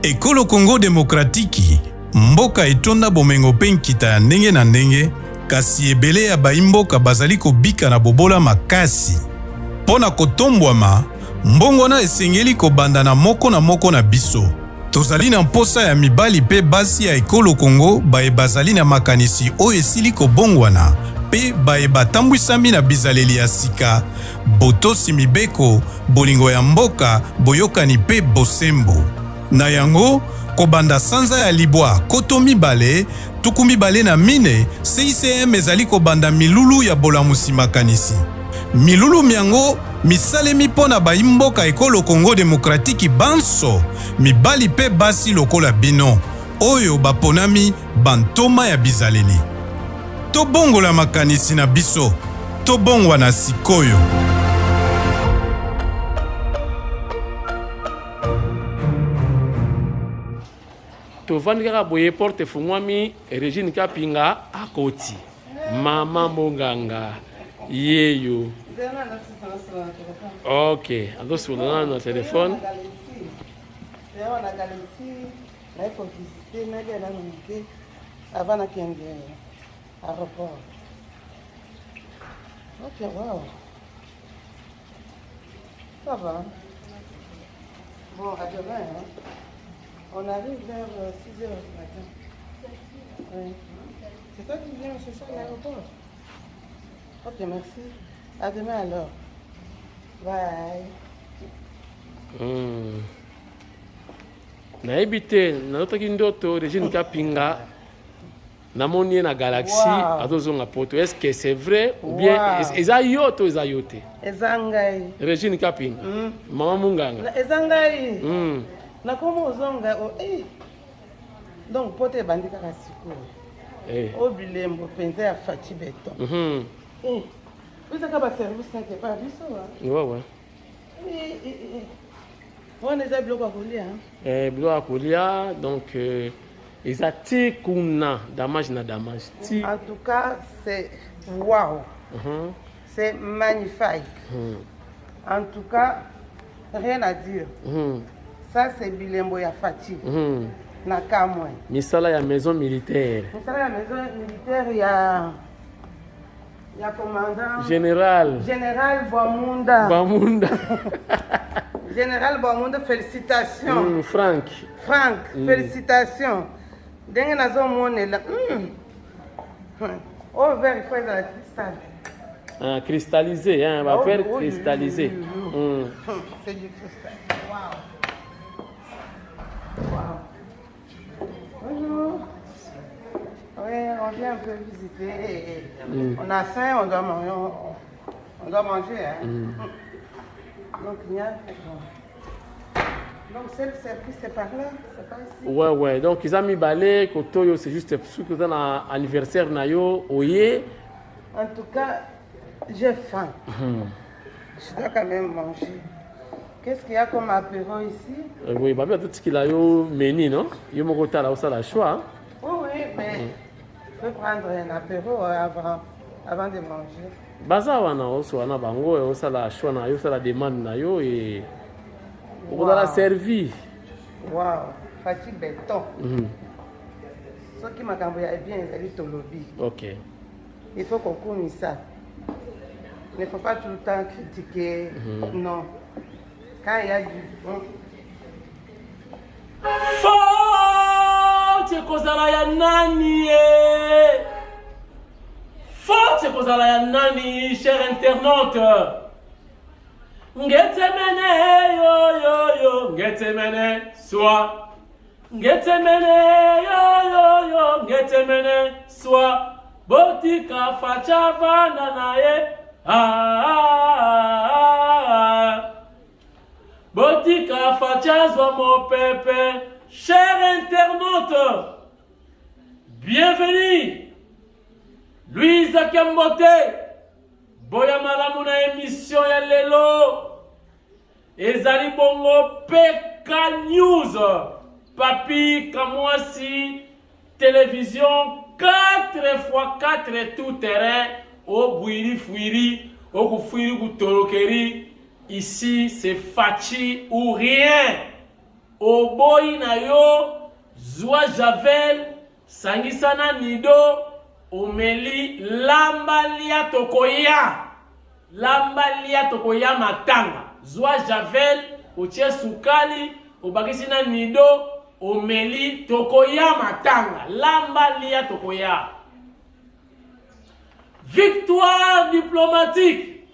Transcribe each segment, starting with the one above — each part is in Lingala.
Ekolo Congo Démocratique, mboka etonda bomengo pe nkita ya ndenge na ndenge, kasi ebele ya baimboka bazali kobika na bobola makasi. Pona kotombwama, mbongwana esengeli kobanda na moko na biso. Tozali na mposa ya mibali pe basi ya Ekolo Congo bae bazali na makanisi oyo esili kobongwana pe bae batambwisami na bizaleli ya sika, botosi mibeko, bolingo ya mboka, boyokani pe bosembo. Na yango, kobanda sanza ya libwa koto mibale, tuku mibale na mine, CICM ezali kobanda milulu ya bolamusi makanisi. Milulu miango, misalemi pona baimboka Ekolo Congo Démocratique banso, mibali pe basi lokola bino, oyo baponami bantoma ya bizaleli. Tobongo la makanisi na biso, tobongwa na sikoyo. Tovandi kaka boye porte fungwami Regine Kapinga akoti mama monganga yeyo. Ok, ando sulana na telefone. Avant la aéroport. Ok, wow. Ça va. Bon, à demain, hein. On arrive vers 6 heures du matin. Oui. C'est toi qui viens me chercher à l'aéroport? Ok, merci. À demain alors. Bye. Nayebi te nazotaki ndoto Regine Kapinga namoni na galaxie azozonga poto. Est-ce que c'est vrai ou bien eza yo to eza yo te? Eza ngai. Regine Kapinga mama munganga eza ngai. Na komo ozonga donc poto ebandi kaka sikoyo o bilembo penza ya Fati Beton. Uzaka ba service nake pa biso wa. Ouais. On est à Bloc à Kolia. Bloc à Kolia, donc ils ont kuna damage na damage. En tout cas, c'est waouh. C'est magnifique. En tout cas, rien à dire. Ça, c'est Bilembo ya Fati. Na Kamwe. Misala ya maison militaire. Misala ya maison militaire ya commandant. Général Bamunda. Général Bamunda, félicitations. Franck, félicitations. Dengue nazo mone la. Oh, verre, il faut être la cristal. Cristallisé, hein, va faire cristallisé. C'est du cristal. Bonjour. Oui, on vient un peu visiter. On a faim, on doit manger. Hein. Donc, il y a... Donc, c'est le service, c'est par là, c'est pas ici. Ouais. Donc, ils ont mis balai, Kotoyo, c'est juste ce que dans l'anniversaire Nayo, Oye. En tout cas, j'ai faim. Je dois quand même manger. Qu'est-ce qu'il y a comme apéro ici? Oui, bah, tout ce qu'il a eu menu, non? Il y a mon côté là, ça la choix. Oui, mais je peux prendre un apéro avant de manger. Baza wana oso wana bango e osala choix na yo osala demande na yo et on a la servi. Wow, Fati Beton. Ce qui m'a cambié bien, c'est Tolobi. OK. Il faut qu'on connaisse ça. Il ne faut pas tout le temps critiquer. Non. Quand il y a du bon. Faut kozala ya nani Faut kozala ya nani, cher internaute. Ngetemene yo, ngetemene soit. Ngetemene yo, ngetemene soit. Botika facha vana nae. Botika facha zwa mo pepe. Cher internaute, bienvenue. Louise Kambote, boya malamu na émission ya lelo. Ezali bongo PK News. Papi Kamwasi, télévision 4x4 tout terrain. Au bouiri fouiri, au koufouiri koutolokeri. Ici c'est Fati ou rien. oboyi na yo zwa javel sangisana nido omeli lamba lia tokoya matanga zwa javel otie sukali obakisi na nido omeli tokoya matanga lamba lia tokoya. Victoire diplomatique.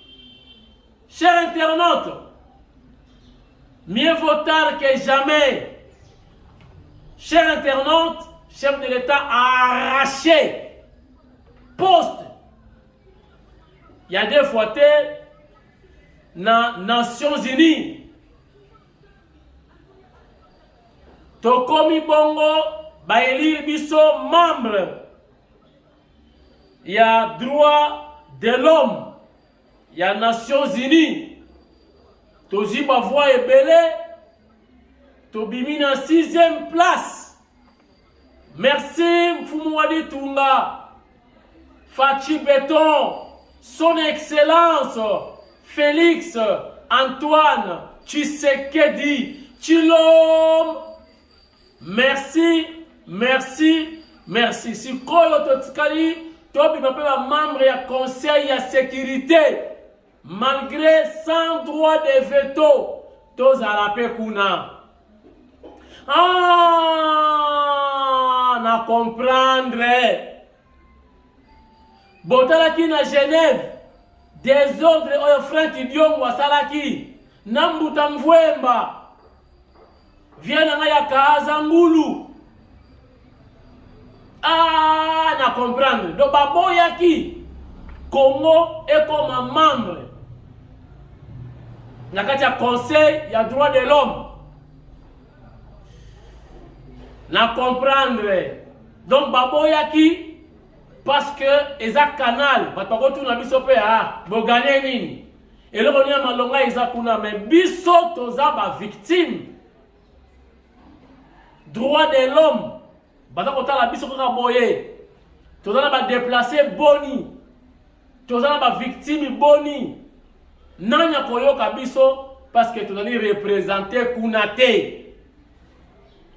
Chers internautes, mieux vaut tard que jamais. Chers internautes, chef de l'État a arraché poste. Il y a des fois dans les Nations Unies. Tokomi Bongo, Baeli Biso, membre. Il y a droit de l'homme. Il y a Nations Unies. Tozi Bavois et Belé. Tobimi en 6e place. Merci Mfumouadi Tunga. Fachi Béton. Son Excellence. Félix Antoine Tshisekedi Tshilom. Merci, merci, merci. Si Koyo Totskali. Tobi m'appelle membre du conseil de sécurité. Malgré sans droit de veto, tous à la Pekuna. Na comprendre. Botalaki na Genève. Des ordres oyo Frank Dion wasalaki. Nambuta Mvwemba. Viens na ya Kazangulu. Na comprendre. Donc, baboyaki Congo est comme un membre. Il y a conseil, il y a droit de l'homme. Na comprendre. Donc, baboyaki parce que eza canal, batako tu na biso pe bogane nini. Et le renia malonga eza kuna mais biso toza ba victime. Droit de l'homme. Batako la biso ko boye. Toza ba déplacer boni. Toza ba victime boni. Nanya koyoka biso parce que toza ni représenter kunate.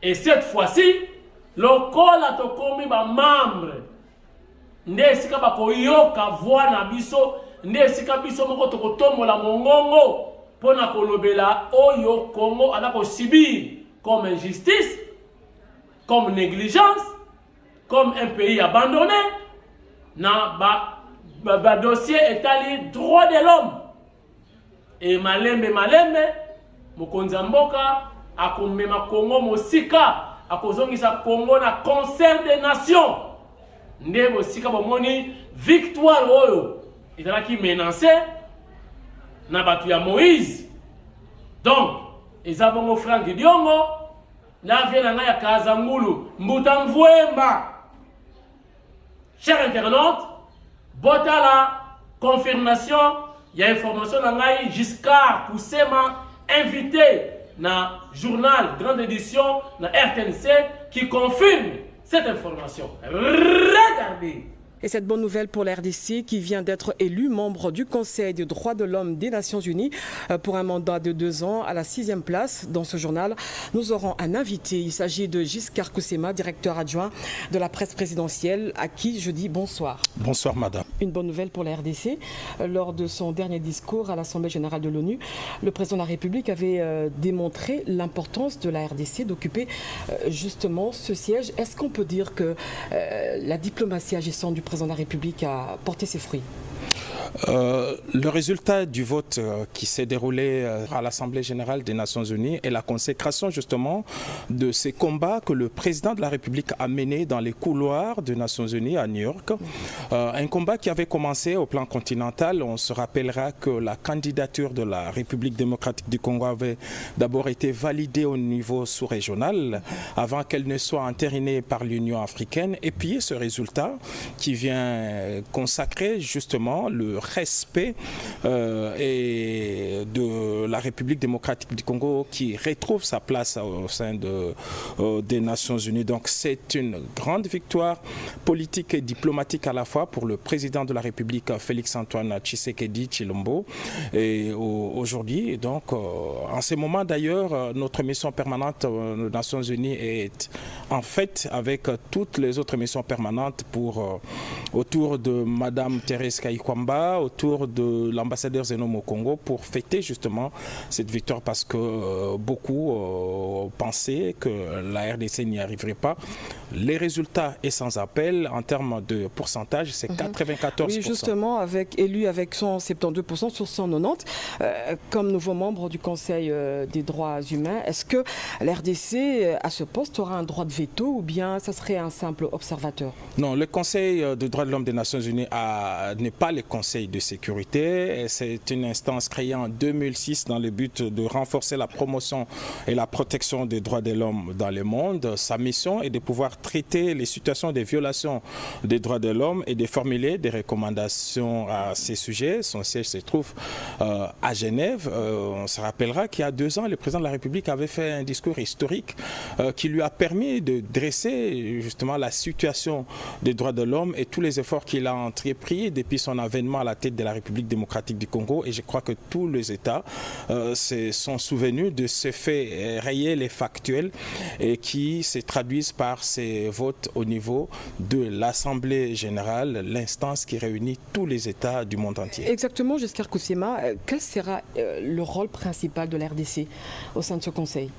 Et cette fois-ci, le col a tokomi ba membre. Nde sika ba koyoka voix na biso, nde sika biso moko tokotombola mongongo pona kolobela oyo Congo ana ko subir comme injustice, comme négligence, comme un pays abandonné. Na ba dossier étali droit de l'homme. Et malembe mokonzi mboka akomema Congo mosika akozongisa Congo na concert des nations. Nde mosika bomoni victoire oyo ezalaki menacé na batu ya Moïse. Donc ezabongo Frank Diongo na vient na ya Kazangulu Mbuta Mvwemba. Chers internautes, botala confirmation, il y a information na ngai Giscard Kusema invité na journal grande édition na RTNC qui confirme cette information. Regardez. Et cette bonne nouvelle pour la RDC qui vient d'être élu membre du Conseil des droits de l'homme des Nations Unies pour un mandat de 2 ans à la 6e place. Dans ce journal, nous aurons un invité. Il s'agit de Giscard Kusema, directeur adjoint de la presse présidentielle, à qui je dis bonsoir. Bonsoir madame. Une bonne nouvelle pour la RDC. Lors de son dernier discours à l'Assemblée générale de l'ONU, le président de la République avait démontré l'importance de la RDC d'occuper justement ce siège. Est-ce qu'on peut dire que la diplomatie agissant du président de la République a porté ses fruits? Le résultat du vote qui s'est déroulé à l'Assemblée générale des Nations Unies est la consécration justement de ces combats que le président de la République a menés dans les couloirs des Nations Unies à New York. Un combat qui avait commencé au plan continental. On se rappellera que la candidature de la République démocratique du Congo avait d'abord été validée au niveau sous-régional avant qu'elle ne soit entérinée par l'Union africaine. Et puis ce résultat qui vient consacrer justement le respect et de la République démocratique du Congo qui retrouve sa place au sein des Nations Unies. Donc c'est une grande victoire politique et diplomatique à la fois pour le président de la République Félix-Antoine Tshisekedi Tshilombo. Et aujourd'hui, donc en ce moment d'ailleurs, notre mission permanente aux Nations Unies est en fait avec toutes les autres missions permanentes autour de Madame Thérèse Kayikwamba, autour de l'ambassadeur Zenom au Congo pour fêter justement cette victoire parce que beaucoup pensaient que la RDC n'y arriverait pas. Les résultats est sans appel en termes de pourcentage, c'est 94%. Oui, justement, élu avec 172% sur 190, comme nouveau membre du Conseil des droits humains, est-ce que la RDC, à ce poste, aura un droit de veto ou bien ça serait un simple observateur? Non, le Conseil des droits de l'homme des Nations Unies n'est pas le Conseil de sécurité. C'est une instance créée en 2006 dans le but de renforcer la promotion et la protection des droits de l'homme dans le monde. Sa mission est de pouvoir traiter les situations de violations des droits de l'homme et de formuler des recommandations à ces sujets. Son siège se trouve à Genève. On se rappellera qu'il y a 2 ans, le président de la République avait fait un discours historique qui lui a permis de dresser justement la situation des droits de l'homme et tous les efforts qu'il a entrepris depuis son avènement à la tête de la République démocratique du Congo. Et je crois que tous les États se sont souvenus de ce fait réel et factuel et qui se traduisent par ces votes au niveau de l'Assemblée générale, l'instance qui réunit tous les États du monde entier. Exactement, Giscard Koussema, quel sera le rôle principal de la RDC au sein de ce Conseil?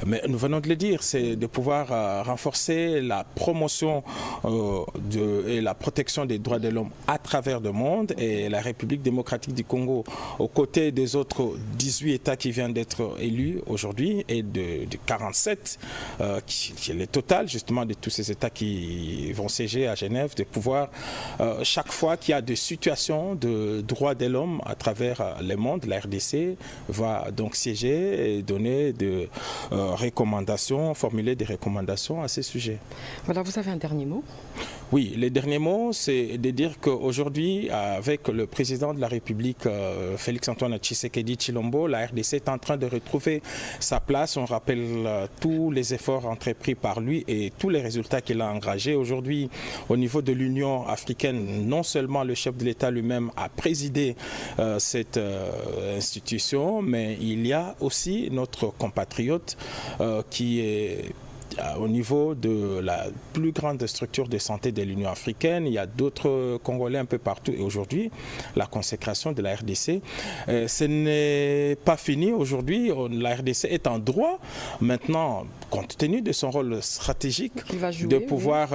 Mais nous venons de le dire, c'est de pouvoir renforcer la promotion et la protection des droits de l'homme à travers le monde, et la République démocratique du Congo, aux côtés des autres 18 États qui viennent d'être élus aujourd'hui et de 47, qui est le total justement de tous ces États qui vont siéger à Genève, de pouvoir, chaque fois qu'il y a des situations de droits de l'homme à travers le monde, la RDC va donc siéger et donner des recommandations, formuler des recommandations à ces sujets. Voilà, vous avez un dernier mot? Oui, le dernier mot, c'est de dire qu'aujourd'hui, avec le président de la République, Félix-Antoine Tshisekedi Tshilombo, la RDC est en train de retrouver sa place. On rappelle tous les efforts entrepris par lui et tous les résultats qu'il a engagés. Aujourd'hui, au niveau de l'Union africaine, non seulement le chef de l'État lui-même a présidé cette institution, mais il y a aussi notre compatriote qui est au niveau de la plus grande structure de santé de l'Union africaine. Il y a d'autres Congolais un peu partout. Et aujourd'hui, la consécration de la RDC, ce n'est pas fini. Aujourd'hui, la RDC est en droit, maintenant, compte tenu de son rôle stratégique, de pouvoir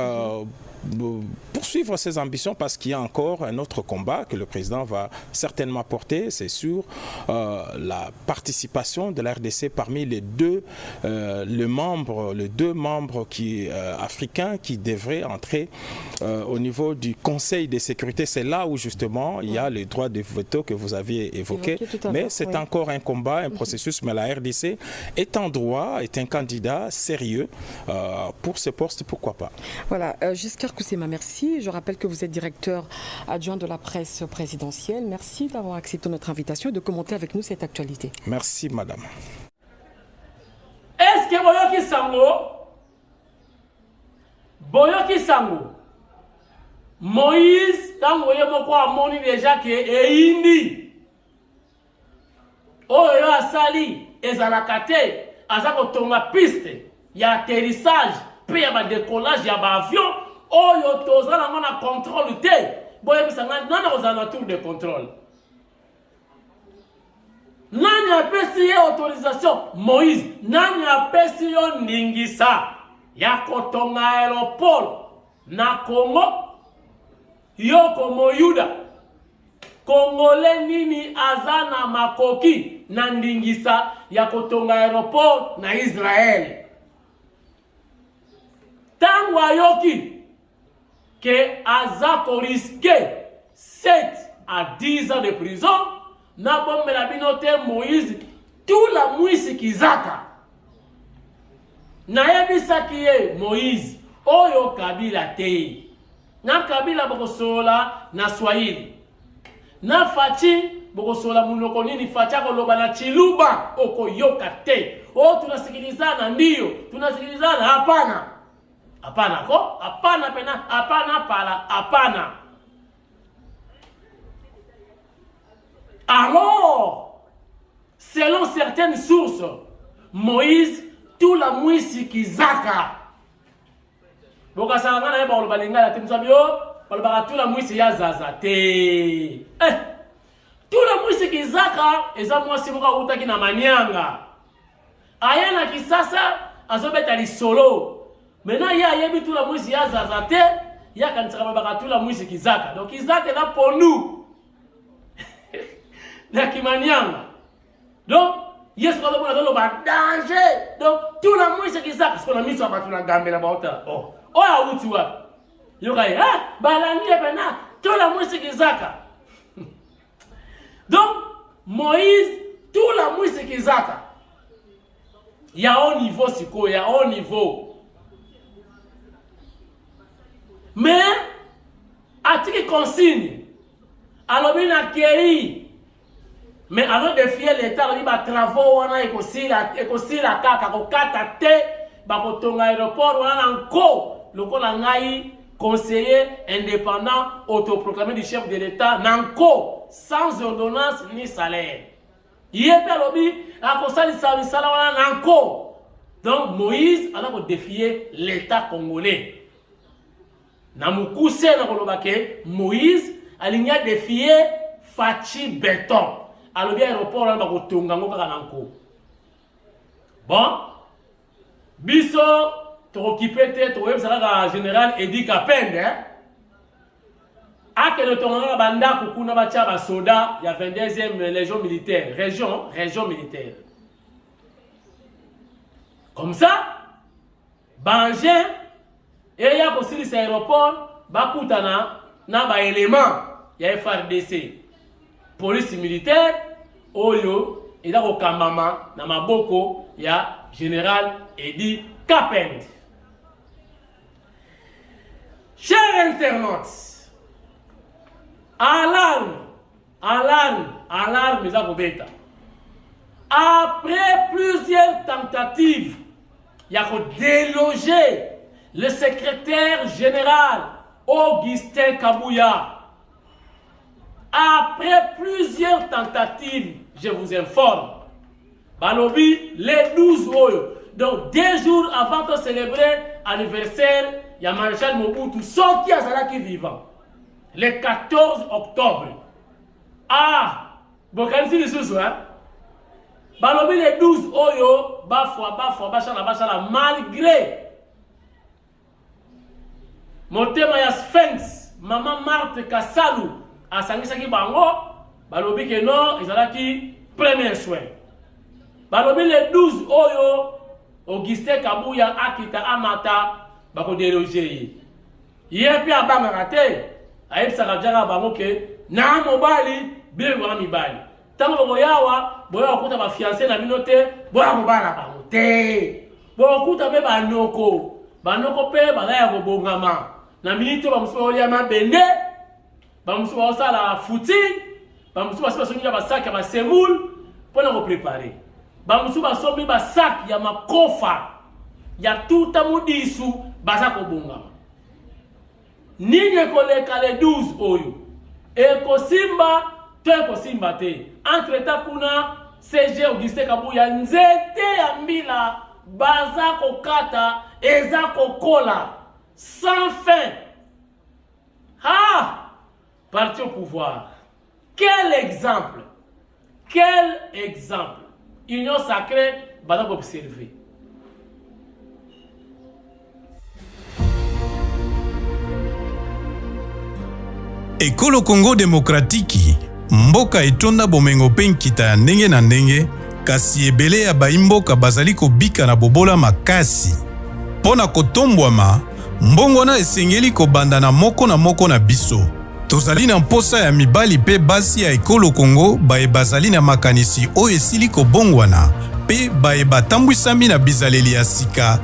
poursuivre ses ambitions, parce qu'il y a encore un autre combat que le président va certainement porter, c'est sur la participation de la RDC parmi les deux membres africains qui devraient entrer au niveau du Conseil de sécurité. C'est là où justement il y a le droit de veto que vous aviez évoqué, mais c'est encore un combat, un processus, mais la RDC est en droit, est un candidat sérieux pour ce poste, pourquoi pas. Voilà, Giscard Koussema, merci. Je rappelle que vous êtes directeur adjoint de la presse présidentielle. Merci d'avoir accepté notre invitation et de commenter avec nous cette actualité. Merci, madame. Est-ce que Boyoki Sango Moïse, tango yemoko amoni déjà que eindi oyo asali ezalakate azako tonga piste ya atterrissage pe ya ba décollage ya ba avion oyo tozala ngana contrôle te boye bisanga nana kozala tour de contrôle. Nani apesi ye autorisation? Moïse. Nani apesi yo ndingisa ya kotonga aéroport na Congo? Yoko Moyuda Kongole nini azana makoki na ndingisa ya kotonga aéroport na Israël? Tango ayoki que azako risqué 7 à 10 ans de prison, na bombe la binote Moïse tout la mwisi kizaka na yebisa kiye Moïse oyo kabila te na kabila bokosola na Swahili na faci bokosola munoko nini faci akoloba na chiluba okoyoka te. Oh, tunasikilizana ndio, tunasikilizana hapana. Hapana ko? Hapana pena, hapana pala, hapana. Alors, selon certaines sources, Moïse tout la mwisi kizaka. Boka sanga na yeba oloba lingala te msabio, oloba tout la mwisi ya zaza te. Tout la mwisi kizaka eza mwasi muka utaki na manyanga. Ayana kisasa azobeta li solo. Maintenant ya yebi tout la mwisi ya zaza te, ya kanitsaka baka tout la mwisi kizaka. Donc kizaka là pour nous. Na kimanyanga. Donc yes quand on a le danger. Donc tout la mwisi kizaka parce qu'on a mis sur ba tout la gambe na baota. Oh ya uti wa. Yoka balani bena tout la mwisi kizaka. Donc Moïse tout la mwisi kizaka. Il y a haut niveau siko, il y a haut niveau. Mais à ce qui consigne, alors il a acquéri. Mais avant de défier l'État, il va travaux, on a écossi la caca, on a te, bakotonga aéroport, on a encore le colonel conseiller indépendant autoproclamé du chef de l'État, nanko sans ordonnance ni salaire. Il est à l'objet à cause de salaire nanko. Donc Moïse a défié l'État congolais. Namukouse na kolobake Moïse a défié Faci Béton. Alors bien aéroport là bakotonga ngo kaka nanko. Bon, biso t'occuper te to websala général Edi Kapende. A que le tonga banda kukuna bacha ba soda, il y a 22e légion militaire, région militaire. Comme ça, Bangé et il y a aussi cet aéroport, bakutana na ba élément, il y a FARDC. Police militaire, Oyo, et là au Kamama, na maboko, il y a général Edi Kapende. Chers internautes, alarme, mes abobeta. Après plusieurs tentatives, il y a déloger le secrétaire général Augustin Kabouya. Après plusieurs tentatives, je vous informe, Balobi, les 12 oyo. Donc, 2 jours avant de célébrer l'anniversaire, il y a Maréchal Mobutu sorti à Zalaki vivant. Le 14 octobre. Ah, bon, quand c'est le soir, Balobi les 12 oyo, bachala, malgré Motema ya Sphinx, Maman Marthe Kassalu, a sangisaki bango, Balobi que non, ils ont qui premier soin. Balobi les 12 oyo, Augustin Kabouya akita amata, bako déloger. Yepi abanga kate, aïe sakajara bango ke, na mobali, bien wana mibali. Tango boyawa, boya okuta ba fiancé na minote, boya mobala bango te. Boya okuta be banoko pe balaya bobongama. Na minute ba musuba olia mabende, ba musuba osala footing, ba musuba sonya ba sac ya ba semoule pona ko préparer. Ba musuba sombi ba sac ya makofa ya tuta mudisu baza ko bongama. Ninye koleka le 12 oyo. Eko simba, to eko simba te. Entre ta kuna CG Augustin Kabouya nzete ya mbila baza kokata eza kokola sans fin. Ah! Parti au pouvoir. Quel exemple! Quel exemple! Union sacrée, baza observer. Ekolo Congo Demokratiki, mboka etonda bomengo pe nkita ya ndenge na ndenge, kasi ebele ya baimboka bazali kobika na bobola makasi. Pona kotombwama, mbongwana esengeli kobanda na moko na biso. Tozali na mposa ya mibali pe basi ya ekolo Congo baye bazali na makanisi oyo esili kobongwana, pe baye batambwisami na bizaleli ya sika,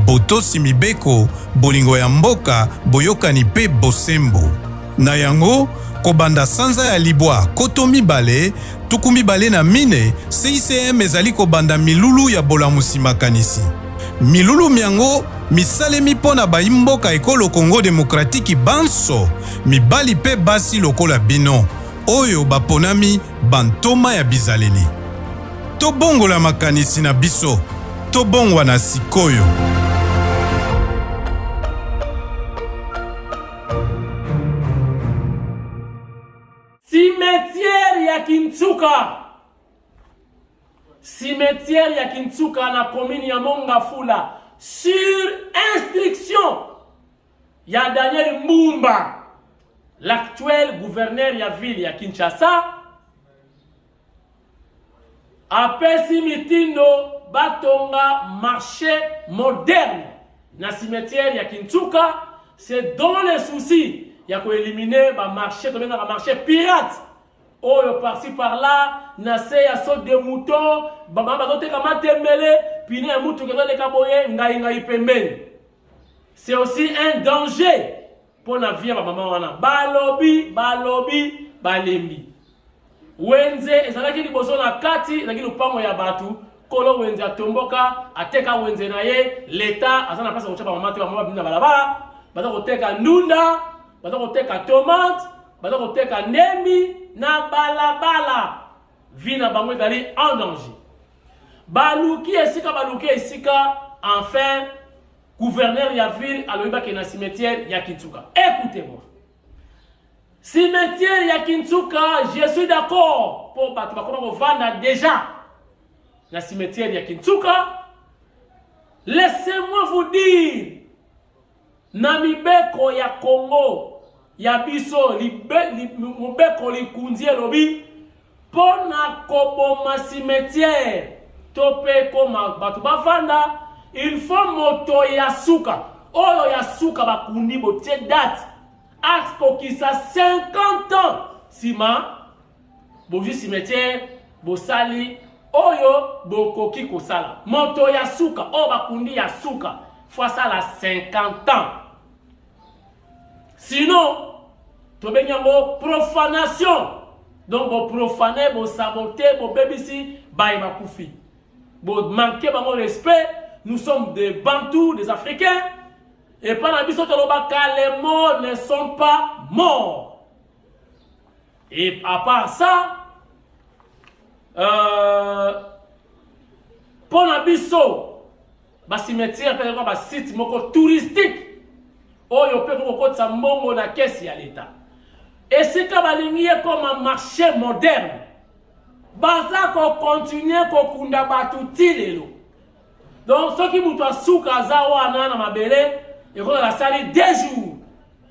botosi mibeko, bolingo ya mboka, boyokani pe bosembo. Na yango, kobanda sanza ya libwa koto mibale tuku mibale na mine CICM ezali kobanda milulu ya bolamusi makanisi. Milulu miango misalemi pona baimboka ekolo Congo Démocratique banso mibali pe basi lokola bino oyo baponami bantoma ya bizaleli. Tobongola makanisi na biso, tobongwa na sikoyo. Cimetière ya Kintsuka. Cimetière ya Kintsuka na commune ya Mongafula sur instruction ya Daniel Mbumba, l'actuel gouverneur ya ville ya Kinshasa, apesi mitindo batonga marché moderne na cimetière ya Kintsuka. C'est dans les soucis ya ko éliminer ba marché comme un marché pirate. Oyo par-ci par-là, na se ya saute de mouton, baba bazote kama tembele, puis na mouton ke le kaboye ngai pembeni. C'est aussi un danger pour na vie ba mama wana. Balobi, balembi. Wenze ezalaki liboso na kati, ezalaki lupango ya batu, kolo wenze atomboka, ateka wenze na ye, l'État azana pasa kochapa mama te ba mama bina balabala, baza koteka ndunda, baza koteka tomate, baza koteka ndembi na balabala. Vina bango ezali en danger. Baluki esika, enfin, gouverneur ya ville aloyiba ke na cimetière ya Kintsuka. Écoutez-moi. Cimetière ya Kintsuka, je suis d'accord pour batu bakona vanda déjà na cimetière ya Kintsuka. Laissez-moi vous dire, na mibeko ya Congo ya biso mibeko likunzi elobi pona koboma cimetière tope koma batu bafanda, il faut moto ya suka oyo ya suka bakundi botie date asko kisa 50 ans sima boji cimetière bosali oyo bokoki kosala moto ya suka oyo bakundi ya suka fois ça la 50 ans. Sinon, tobenyango profanation. Donc, vous profanez, vous sabotez, vous bébissi, baïma koufi. Vous manquez de respect. Nous sommes des Bantous, des Africains. Et pendant que les morts ne sont pas morts. Et à part ça, pendant que cimetière, peut-être un site touristique. Oyo pe ko sa mbongo na kesi ya l'État. Et si ka balingi comme un marché moderne, baza ko continuer ko kunda batu tilelo. Donc ce qui muto suka za wana na mabele et ko la sali 2 jours.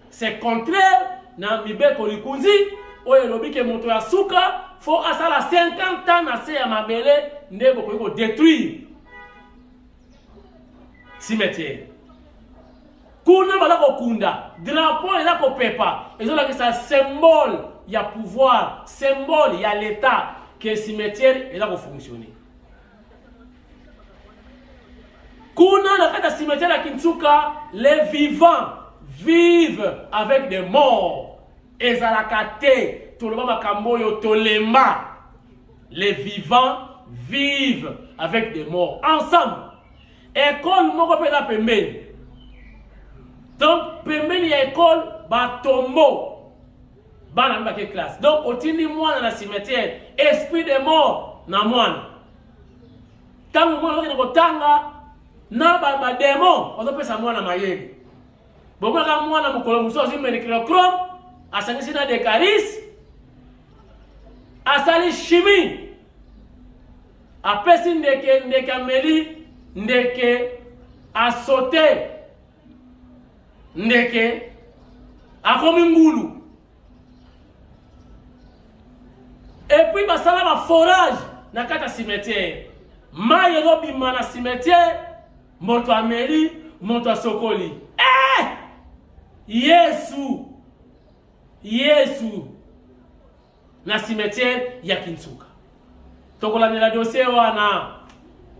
C'est contraire na mibeko likunzi oyo lobi ke muto ya suka faut asala 50 ans na se ya mabele ndebo ko détruire cimetière. Kuna balako kunda, drapeau elako pepa, ezola que ça symbole ya pouvoir, symbole ya l'État que cimetière elako fonctionner. Kuna na kata cimetière à Kintsuka, les vivants vivent avec des morts. Ezalakate, toloma makambo yo tolema. Les vivants vivent avec des morts ensemble. École moko pena pembeni. Donc, pembeni ya école, batombo, bana mbake classe. Donc, otindi mwana na cimetière, esprit de mort na mwana. Tangu mwana wakini kotanga, na ba démon, ozo pesa mwana mayeli. Bomaka mwana mukolo muso zimeni kilokrom, asangisi na dekaris, asali chimie. Apesi ndeke ameli, ndeke asote. Ndeke akomi ngulu. Et puis basala ba forage na kata cimetière. Maye lobima na cimetière, moto ameli, moto sokoli. Yesu na cimetière ya Kintsuka. Tokola la dossier wana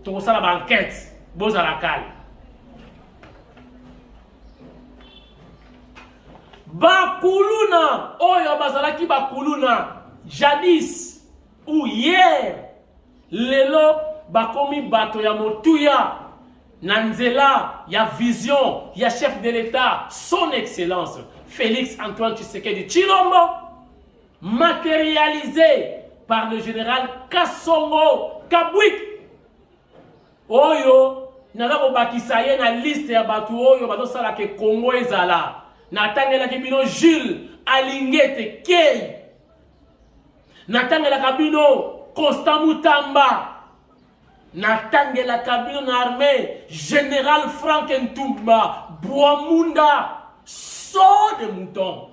tokosala ba enquête bozala kali. Bakuluna, oyo bazalaki bakuluna, jadis ou hier, lelo bakomi bato ya motuya, nanzela, ya vision, ya chef de l'État, son excellence, Félix Antoine Tshisekedi Tshilombo, matérialisé par le général Kasongo Kabwik. Oyo, naza kobakisa ye na liste ya batu oyo bazosala ke Congo ezala. Natangela kibino Jules Alingete Kei. Natangela kabino Constant Mutamba. Natangela kabino na armée Général Frank Ntumba Boamunda. Saut de mouton.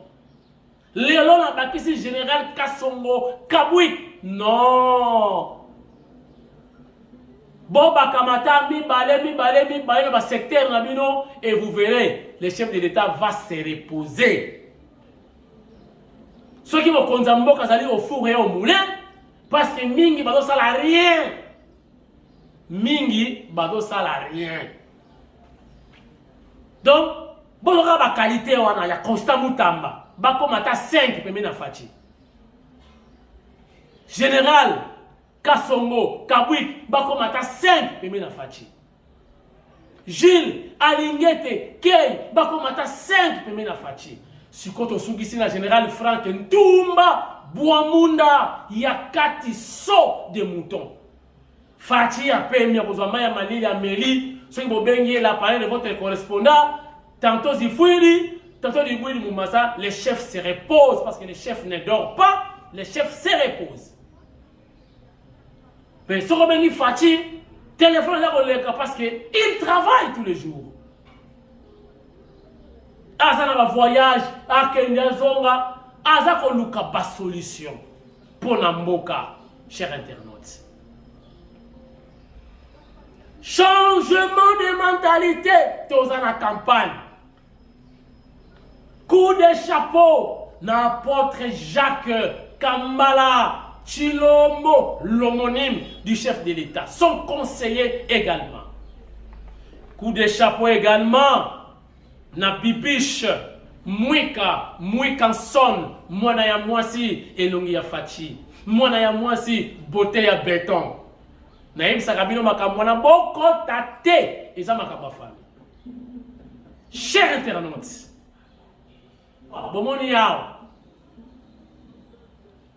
Léon a bakisi Général Kasongo Kabwik. Non. Bon, bakamata, mi balé, ba secteur nabino, et vous verrez, le chef de l'État va se reposer. Ceux qui vont konzambo kazali au four et au moulin, parce que mingi bado sala rien. Mingi bado sala rien. Donc, bon, on a la qualité, on a Constant Mutamba. Bako mata 5 peme na fachi. Général Kasongo Kabwik Bako mata 5 peme na fachi. Jules Alingete Kei Bako mata 5 peme na fachi. Sikoto sungisi na Général Frank Ntumba Boamunda Yakati saut de mouton. Fachi a peme kozama ya malili ya meli. Ceux qui bobengi la parole de votre correspondant. Tantôt Zifouiri, tantôt Zifouiri Moumassa, les chefs se reposent parce que les chefs ne dorment pas, les chefs se reposent. Mais ce qui est fatigué, téléphone là parce qu'ils travaillent tous les jours. Aza na voyage, à Kenya Zonga, aza ko luka ba solution pour Namboka, chers internautes. Changement de mentalité dans la campagne. Coup de chapeau, n'apôtre Jacques Kambala Tshilombo, l'homonyme du chef de l'État, son conseiller également. Coup de chapeau également, na Bibiche Mwikanson, mwana ya mwasi elongi ya fachi, mwana ya mwasi beauté ya béton. Naïm Sakabino Makamwana Boko Tate, et ça Makabafan. Chers internautes, Bomoni Yao,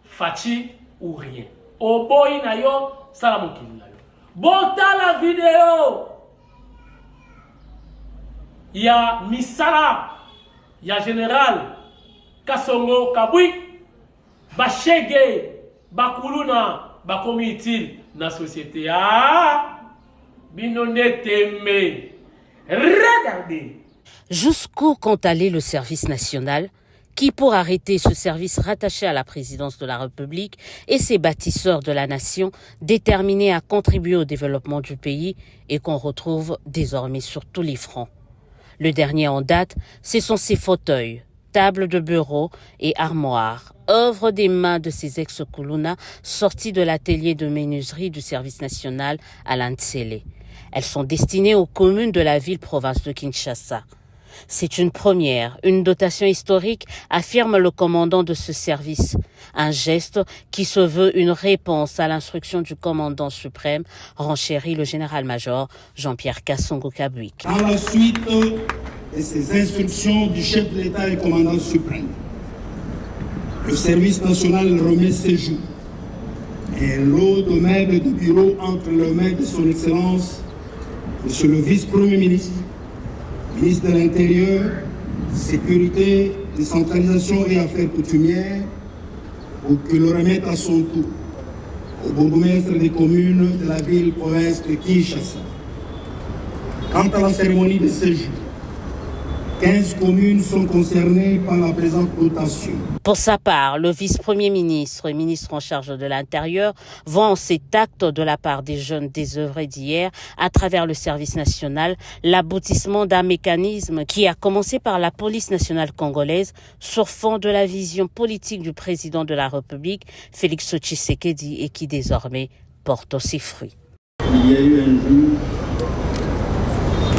Fachi ou rien. Oboy Nayo, Salamokin Nayo. Bota la vidéo. Il y a Misala, il y a Général Kasongo Kabwik, Bachege, Bakuluna, Bakomitil. La société binone teme. Regardez. Jusqu'où compte aller le service national qui, pour arrêter ce service rattaché à la présidence de la République et ses bâtisseurs de la nation, déterminés à contribuer au développement du pays et qu'on retrouve désormais sur tous les fronts. Le dernier en date, ce sont ces fauteuils, tables de bureau et armoires, œuvre des mains de ces ex-Kuluna sortis de l'atelier de menuiserie du service national à Lantsele. Elles sont destinées aux communes de la ville-province de Kinshasa. C'est une première, une dotation historique, affirme le commandant de ce service. Un geste qui se veut une réponse à l'instruction du commandant suprême, renchérit le général-major Jean-Pierre Kasongo Kabwik. À la suite de ces instructions du chef de l'État et commandant suprême, le service national remet ses jours. Un lot de meubles de bureau entre les mains de son Excellence, Monsieur le Vice-Premier ministre, ministre de l'Intérieur, Sécurité, Décentralisation et Affaires coutumières, pour qu'il le remette à son tour au bourgmestre des communes de la ville-province de Kinshasa. Quant à la cérémonie de séjour, 15 communes sont concernées par la présente dotation. Pour sa part, le vice-premier ministre et ministre en charge de l'Intérieur vend cet acte de la part des jeunes désœuvrés d'hier à travers le service national l'aboutissement d'un mécanisme qui a commencé par la police nationale congolaise sur fond de la vision politique du président de la République, Félix Tshisekedi, et qui désormais porte aussi fruit. Il y a eu un jour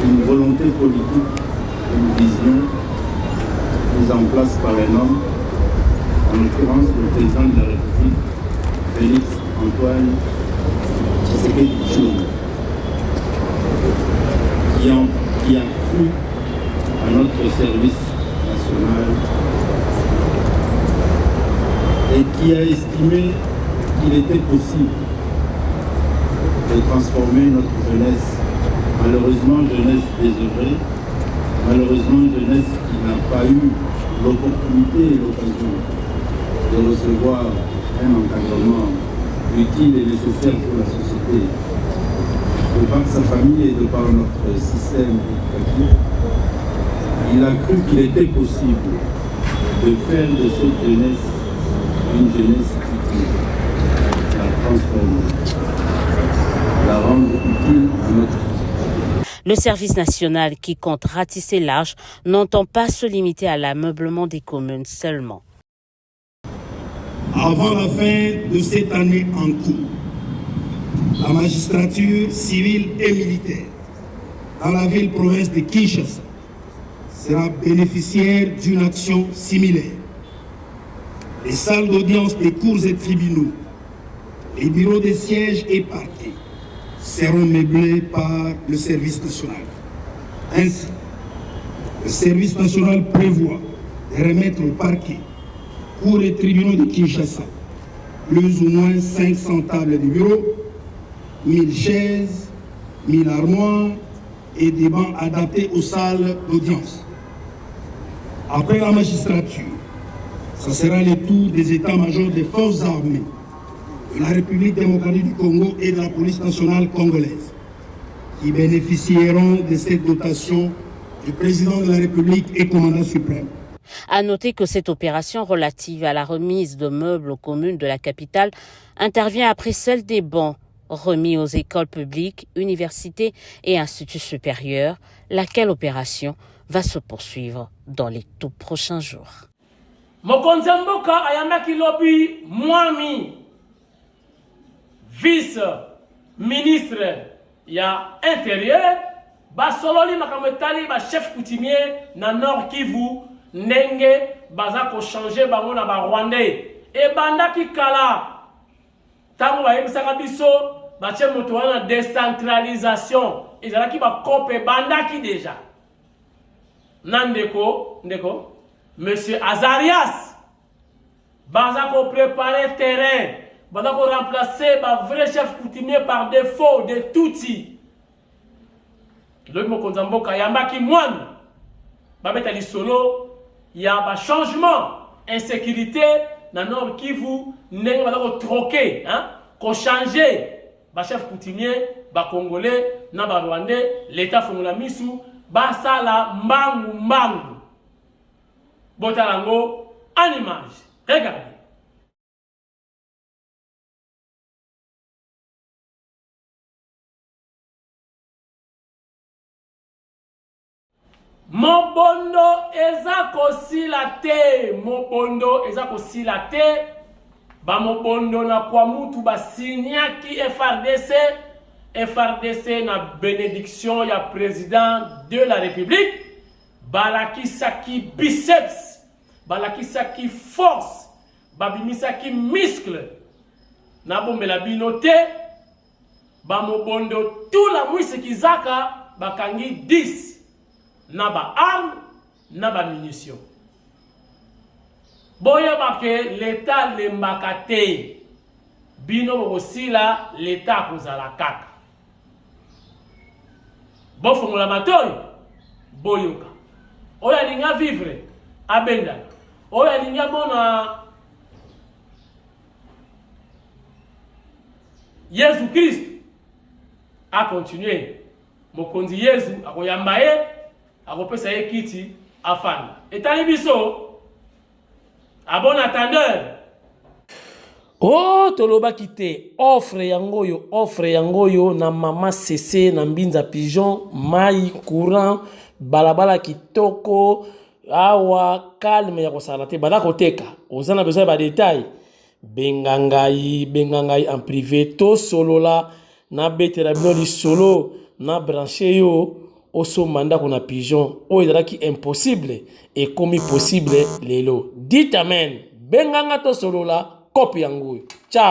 une volonté politique, une vision. Nous mise en place par un homme, en l'occurrence le président de la République, Félix Antoine Tshisekedi Tshilombo, qui a cru à notre service national et qui a estimé qu'il était possible de transformer notre jeunesse, malheureusement jeunesse désœuvrée, malheureusement jeunesse qui n'a pas eu l'opportunité et l'occasion de recevoir un encadrement utile et nécessaire pour la société, de par sa famille et de par notre système éducatif. Il a cru qu'il était possible de faire de cette jeunesse une jeunesse utile, la transformer, la rendre utile à notre société. Le service national qui compte ratisser large n'entend pas se limiter à l'ameublement des communes seulement. Avant la fin de cette année en cours, la magistrature civile et militaire dans la ville-province de Kinshasa sera bénéficiaire d'une action similaire. Les salles d'audience des cours et tribunaux, les bureaux de sièges et parquets seront meublés par le service national. Ainsi, le service national prévoit de remettre au parquet, cours et tribunaux de Kinshasa, plus ou moins 500 tables de bureau, 1000 chaises, 1000 armoires et des bancs adaptés aux salles d'audience. Après la magistrature, ce sera le tour des états-majors des forces armées de la République démocratique du Congo et de la police nationale congolaise qui bénéficieront de cette dotation du président de la République et commandant suprême. À noter que cette opération relative à la remise de meubles aux communes de la capitale intervient après celle des bancs remis aux écoles publiques, universités et instituts supérieurs, laquelle opération va se poursuivre dans les tout prochains jours. Mokonzi mboka ayambaki lobi mwami vice-ministre ya intérieur basololi makambo etali ba chef coutumier na Nord Kivu ndenge baza ko changer bango na ba Rwandais e bandaki kala tango bayebisaka biso batie moto wana décentralisation ezalaki bakope bandaki déjà na ndeko Monsieur Azarias baza ko préparer terrain baza ko remplacer ba vrai chef coutumier par défaut de Tutsi. Le mokonzi mboka yambaki mwami babeta lisolo ya ba changement insécurité na Nord Kivu ndenge baza ko troquer ko changer ba chef coutumier ba congolais na ba rwandais l'état fongola misu ba sala mbangu botalango en image. Regardez. Mobondo eza kosila te, mobondo eza kosila te, ba mobondo na kwa mutu ba signaki FRDC na bénédiction ya président de la République, balakisaki biceps, balakisaki force, babimisaki muscle, na bombela bino te, ba mobondo tout la mwisi kizaka bakangi 10. Na ba arme, na ba munition. Boya bake l'état lembaka te. Bino bokosila l'état kozala kaka. Bofongola matoyi, boyoka. Oya linga vivre, abenda. Oya linga mona Yesu Christ a continué. Mokonzi Yesu akoyamba ye. Akopesa ye kiti afana. Etali biso a bon attendeur. Oh toloba kite offre yangoyo na mama CC na mbinza pigeon mai courant balabala kitoko awa calme ya kosala te bada koteka ozana besoin ba détail bengangai en privé to solo la na betera bino li solo na branché yo osomba ndako na pigeon oyo ezalaki impossible ekomi possible lelo. Dites amen. Benganga tosolola kopi yango. Ciao.